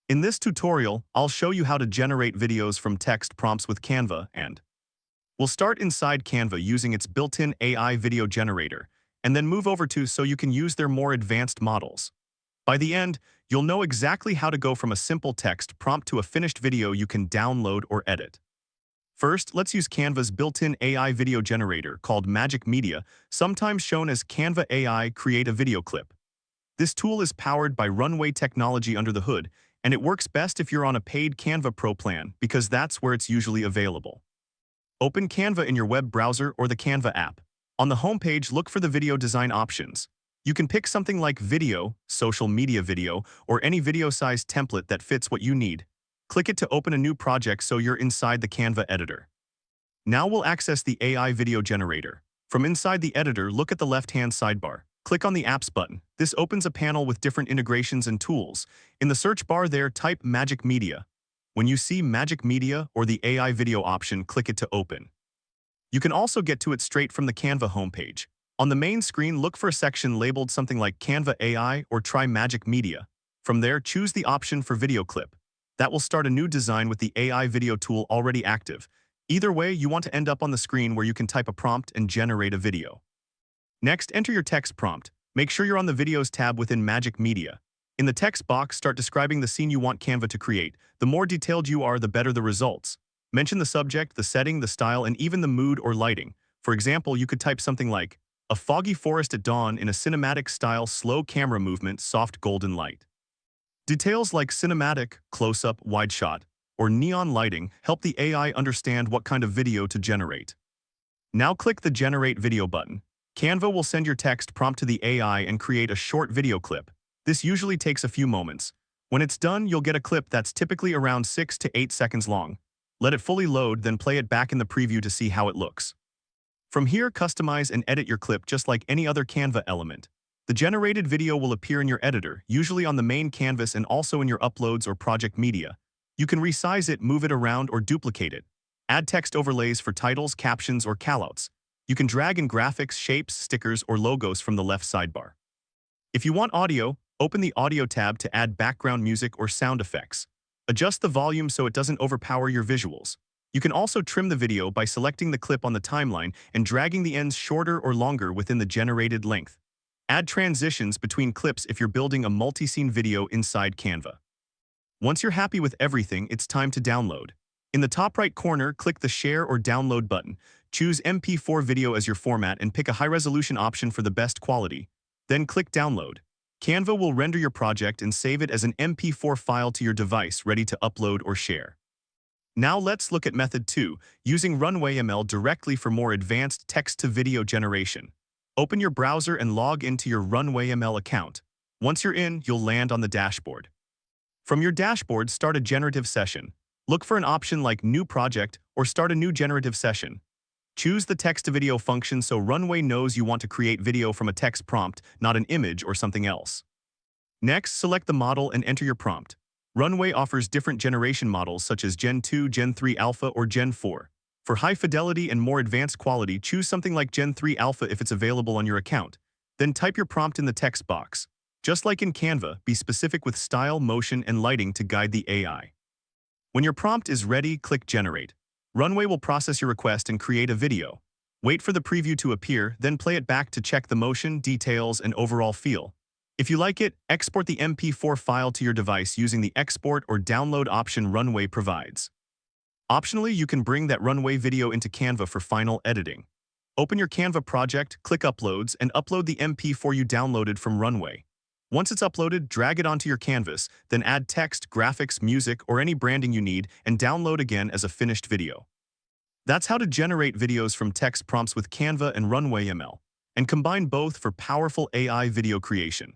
In this tutorial, I'll show you how to generate videos from text prompts with Canva, and we'll start inside Canva using its built-in AI video generator, and then move over to so you can use their more advanced models. By the end, you'll know exactly how to go from a simple text prompt to a finished video you can download or edit. First, let's use Canva's built-in AI video generator called Magic Media, sometimes shown as Canva AI Create a Video Clip. This tool is powered by Runway technology under the hood, and it works best if you're on a paid Canva Pro plan because that's where it's usually available. Open Canva in your web browser or the Canva app. On the homepage, look for the video design options. You can pick something like video, social media video, or any video size template that fits what you need. Click it to open a new project so you're inside the Canva editor. Now we'll access the AI video generator. From inside the editor, look at the left-hand sidebar. Click on the Apps button. This opens a panel with different integrations and tools. In the search bar there, type Magic Media. When you see Magic Media or the AI video option, click it to open. You can also get to it straight from the Canva homepage. On the main screen, look for a section labeled something like Canva AI or Try Magic Media. From there, choose the option for Video Clip. That will start a new design with the AI video tool already active. Either way, you want to end up on the screen where you can type a prompt and generate a video. Next, enter your text prompt. Make sure you're on the Videos tab within Magic Media. In the text box, start describing the scene you want Canva to create. The more detailed you are, the better the results. Mention the subject, the setting, the style, and even the mood or lighting. For example, you could type something like, a foggy forest at dawn in a cinematic style, slow camera movement, soft golden light. Details like cinematic, close-up, wide shot, or neon lighting help the AI understand what kind of video to generate. Now click the Generate Video button. Canva will send your text prompt to the AI and create a short video clip. This usually takes a few moments. When it's done, you'll get a clip that's typically around 6 to 8 seconds long. Let it fully load, then play it back in the preview to see how it looks. From here, customize and edit your clip just like any other Canva element. The generated video will appear in your editor, usually on the main canvas and also in your uploads or project media. You can resize it, move it around, or duplicate it. Add text overlays for titles, captions, or callouts. You can drag in graphics, shapes, stickers, or logos from the left sidebar. If you want audio, open the Audio tab to add background music or sound effects. Adjust the volume so it doesn't overpower your visuals. You can also trim the video by selecting the clip on the timeline and dragging the ends shorter or longer within the generated length. Add transitions between clips if you're building a multi-scene video inside Canva. Once you're happy with everything, it's time to download. In the top right corner, click the Share or Download button. Choose MP4 video as your format and pick a high-resolution option for the best quality. Then click Download. Canva will render your project and save it as an MP4 file to your device ready to upload or share. Now let's look at Method 2, using RunwayML directly for more advanced text-to-video generation. Open your browser and log into your RunwayML account. Once you're in, you'll land on the dashboard. From your dashboard, start a generative session. Look for an option like New Project or Start a New Generative Session. Choose the text-to-video function so Runway knows you want to create video from a text prompt, not an image or something else. Next, select the model and enter your prompt. Runway offers different generation models such as Gen 2, Gen 3 Alpha, or Gen 4. For high fidelity and more advanced quality, choose something like Gen 3 Alpha if it's available on your account. Then type your prompt in the text box. Just like in Canva, be specific with style, motion, and lighting to guide the AI. When your prompt is ready, click Generate. Runway will process your request and create a video. Wait for the preview to appear, then play it back to check the motion, details, and overall feel. If you like it, export the MP4 file to your device using the Export or Download option Runway provides. Optionally, you can bring that Runway video into Canva for final editing. Open your Canva project, click Uploads, and upload the MP4 you downloaded from Runway. Once it's uploaded, drag it onto your canvas, then add text, graphics, music, or any branding you need, and download again as a finished video. That's how to generate videos from text prompts with Canva and RunwayML, and combine both for powerful AI video creation.